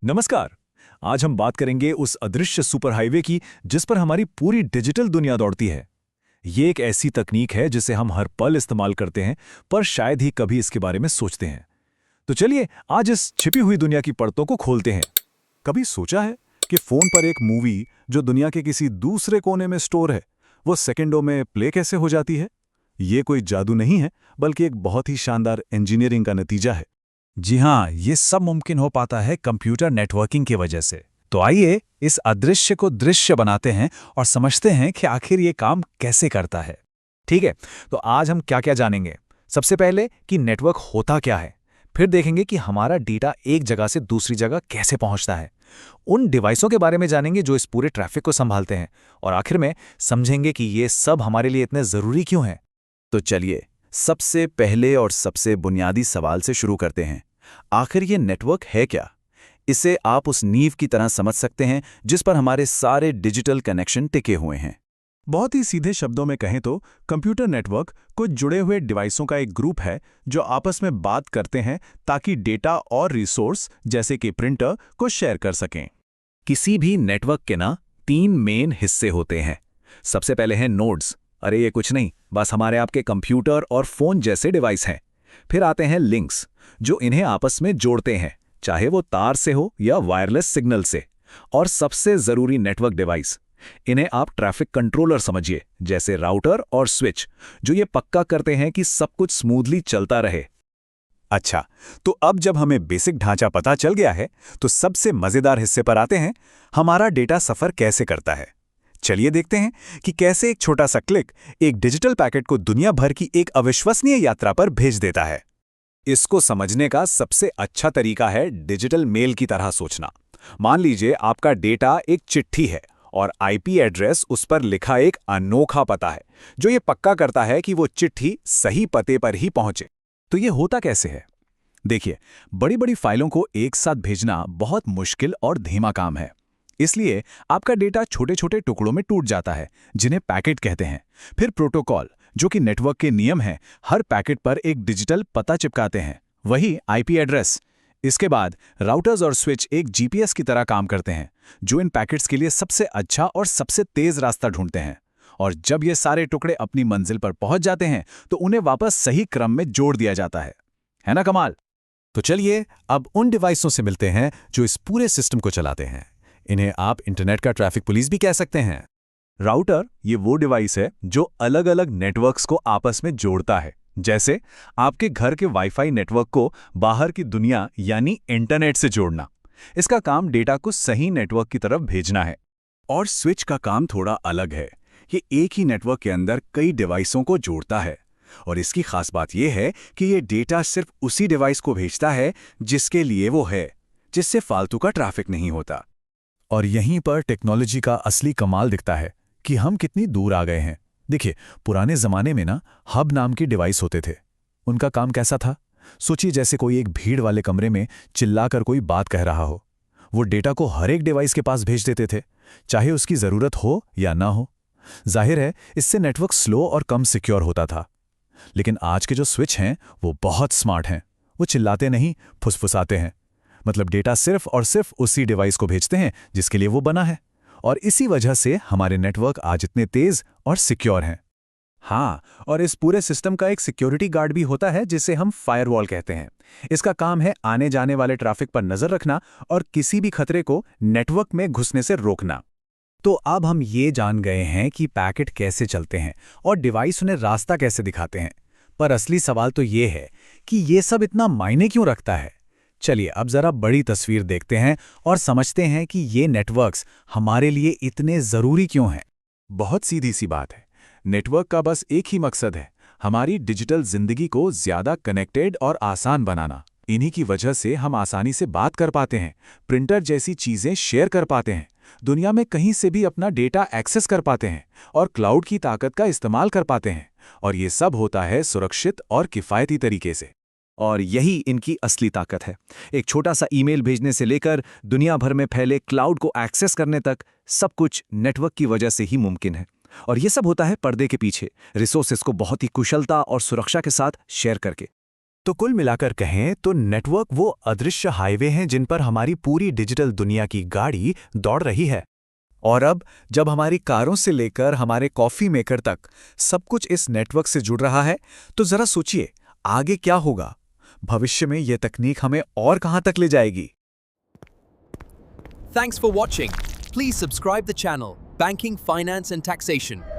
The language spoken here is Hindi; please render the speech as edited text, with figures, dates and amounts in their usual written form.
नमस्कार। आज हम बात करेंगे उस अदृश्य सुपर हाईवे की जिस पर हमारी पूरी डिजिटल दुनिया दौड़ती है। ये एक ऐसी तकनीक है जिसे हम हर पल इस्तेमाल करते हैं, पर शायद ही कभी इसके बारे में सोचते हैं। तो चलिए आज इस छिपी हुई दुनिया की परतों को खोलते हैं। कभी सोचा है कि फोन पर एक मूवी जो दुनिया के किसी दूसरे कोने में स्टोर है, वो सेकंडों में प्ले कैसे हो जाती है? ये कोई जादू नहीं है, बल्कि एक बहुत ही शानदार इंजीनियरिंग का नतीजा है। जी हाँ, ये सब मुमकिन हो पाता है कंप्यूटर नेटवर्किंग की वजह से। तो आइए इस अदृश्य को दृश्य बनाते हैं और समझते हैं कि आखिर ये काम कैसे करता है। ठीक है, तो आज हम क्या क्या जानेंगे। सबसे पहले कि नेटवर्क होता क्या है, फिर देखेंगे कि हमारा डेटा एक जगह से दूसरी जगह कैसे पहुंचता है, उन डिवाइसों के बारे में जानेंगे जो इस पूरे ट्रैफिक को संभालते हैं, और आखिर में समझेंगे कि ये सब हमारे लिए इतने ज़रूरी क्यों हैं। तो चलिए सबसे पहले और सबसे बुनियादी सवाल से शुरू करते हैं। आखिर ये नेटवर्क है क्या? इसे आप उस नींव की तरह समझ सकते हैं जिस पर हमारे सारे डिजिटल कनेक्शन टिके हुए हैं। बहुत ही सीधे शब्दों में कहें तो कंप्यूटर नेटवर्क कुछ जुड़े हुए डिवाइसों का एक ग्रुप है जो आपस में बात करते हैं ताकि डेटा और रिसोर्स जैसे कि प्रिंटर को शेयर कर सकें। किसी भी नेटवर्क के ना 3 मेन हिस्से होते हैं। सबसे पहले हैं नोड्स। अरे ये कुछ नहीं, बस हमारे आपके कंप्यूटर और फोन जैसे डिवाइस हैं। फिर आते हैं लिंक्स, जो इन्हें आपस में जोड़ते हैं, चाहे वो तार से हो या वायरलेस सिग्नल से। और सबसे जरूरी नेटवर्क डिवाइस, इन्हें आप ट्रैफिक कंट्रोलर समझिए, जैसे राउटर और स्विच, जो ये पक्का करते हैं कि सब कुछ स्मूथली चलता रहे। अच्छा, तो अब जब हमें बेसिक ढांचा पता चल गया है, तो सबसे मजेदार हिस्से पर आते हैं, हमारा डेटा सफर कैसे करता है। चलिए देखते हैं कि कैसे एक छोटा सा क्लिक एक डिजिटल पैकेट को दुनिया भर की एक अविश्वसनीय यात्रा पर भेज देता है। इसको समझने का सबसे अच्छा तरीका है डिजिटल मेल की तरह सोचना। मान लीजिए आपका डेटा एक चिट्ठी है और आईपी एड्रेस उस पर लिखा एक अनोखा पता है, जो ये पक्का करता है कि वो चिट्ठी सही पते पर ही पहुंचे। तो ये होता कैसे है? देखिए, बड़ी बड़ी फाइलों को एक साथ भेजना बहुत मुश्किल और धीमा काम है। इसलिए आपका डेटा छोटे छोटे टुकड़ों में टूट जाता है, जिन्हें पैकेट कहते हैं। फिर प्रोटोकॉल, जो कि नेटवर्क के नियम हैं, हर पैकेट पर एक डिजिटल पता चिपकाते हैं, वही आईपी एड्रेस। इसके बाद राउटर्स और स्विच एक जीपीएस की तरह काम करते हैं, जो इन पैकेट्स के लिए सबसे अच्छा और सबसे तेज रास्ता ढूंढते हैं। और जब ये सारे टुकड़े अपनी मंजिल पर पहुंच जाते हैं, तो उन्हें वापस सही क्रम में जोड़ दिया जाता है ना कमाल? तो चलिए अब उन डिवाइसों से मिलते हैं जो इस पूरे सिस्टम को चलाते हैं। इन्हें आप इंटरनेट का ट्रैफिक पुलिस भी कह सकते हैं। राउटर ये वो डिवाइस है जो अलग अलग नेटवर्क्स को आपस में जोड़ता है, जैसे आपके घर के वाईफाई नेटवर्क को बाहर की दुनिया यानी इंटरनेट से जोड़ना। इसका काम डेटा को सही नेटवर्क की तरफ भेजना है। और स्विच का काम थोड़ा अलग है। ये एक ही नेटवर्क के अंदर कई डिवाइसों को जोड़ता है, और इसकी खास बात यह है कि ये डेटा सिर्फ उसी डिवाइस को भेजता है जिसके लिए वो है, जिससे फालतू का ट्रैफिक नहीं होता। और यहीं पर टेक्नोलॉजी का असली कमाल दिखता है कि हम कितनी दूर आ गए हैं। देखिए, पुराने जमाने में ना हब नाम के डिवाइस होते थे। उनका काम कैसा था? सोचिए जैसे कोई एक भीड़ वाले कमरे में चिल्लाकर कोई बात कह रहा हो। वो डेटा को हर एक डिवाइस के पास भेज देते थे, चाहे उसकी जरूरत हो या ना हो। जाहिर है, इससे नेटवर्क स्लो और कम सिक्योर होता था। लेकिन आज के जो स्विच हैं वो बहुत स्मार्ट हैं। वो चिल्लाते नहीं, फुसफुसाते हैं। मतलब डेटा सिर्फ और सिर्फ उसी डिवाइस को भेजते हैं जिसके लिए वो बना है। और इसी वजह से हमारे नेटवर्क आज इतने तेज और सिक्योर हैं। हाँ, और इस पूरे सिस्टम का एक सिक्योरिटी गार्ड भी होता है जिसे हम फायरवॉल कहते हैं। इसका काम है आने जाने वाले ट्रैफिक पर नजर रखना और किसी भी खतरे को नेटवर्क में घुसने से रोकना। तो अब हम ये जान गए हैं कि पैकेट कैसे चलते हैं और डिवाइस उन्हें रास्ता कैसे दिखाते हैं। पर असली सवाल तो ये है कि ये सब इतना मायने क्यों रखता है। चलिए अब जरा बड़ी तस्वीर देखते हैं और समझते हैं कि ये नेटवर्क्स हमारे लिए इतने जरूरी क्यों हैं। बहुत सीधी सी बात है। नेटवर्क का बस एक ही मकसद है, हमारी डिजिटल जिंदगी को ज्यादा कनेक्टेड और आसान बनाना। इन्हीं की वजह से हम आसानी से बात कर पाते हैं, प्रिंटर जैसी चीजें शेयर कर पाते हैं, दुनिया में कहीं से भी अपना डेटा एक्सेस कर पाते हैं और क्लाउड की ताकत का इस्तेमाल कर पाते हैं। और ये सब होता है सुरक्षित और किफ़ायती तरीके से। और यही इनकी असली ताकत है। एक छोटा सा ईमेल भेजने से लेकर दुनिया भर में फैले क्लाउड को एक्सेस करने तक सब कुछ नेटवर्क की वजह से ही मुमकिन है। और ये सब होता है पर्दे के पीछे, रिसोर्सेज को बहुत ही कुशलता और सुरक्षा के साथ शेयर करके। तो कुल मिलाकर कहें तो नेटवर्क वो अदृश्य हाईवे हैं जिन पर हमारी पूरी डिजिटल दुनिया की गाड़ी दौड़ रही है। और अब जब हमारी कारों से लेकर हमारे कॉफ़ी मेकर तक सब कुछ इस नेटवर्क से जुड़ रहा है, तो ज़रा सोचिए आगे क्या होगा। भविष्य में ये तकनीक हमें और कहां तक ले जाएगी। Thanks for watching. Please subscribe the channel, Banking, Finance and Taxation.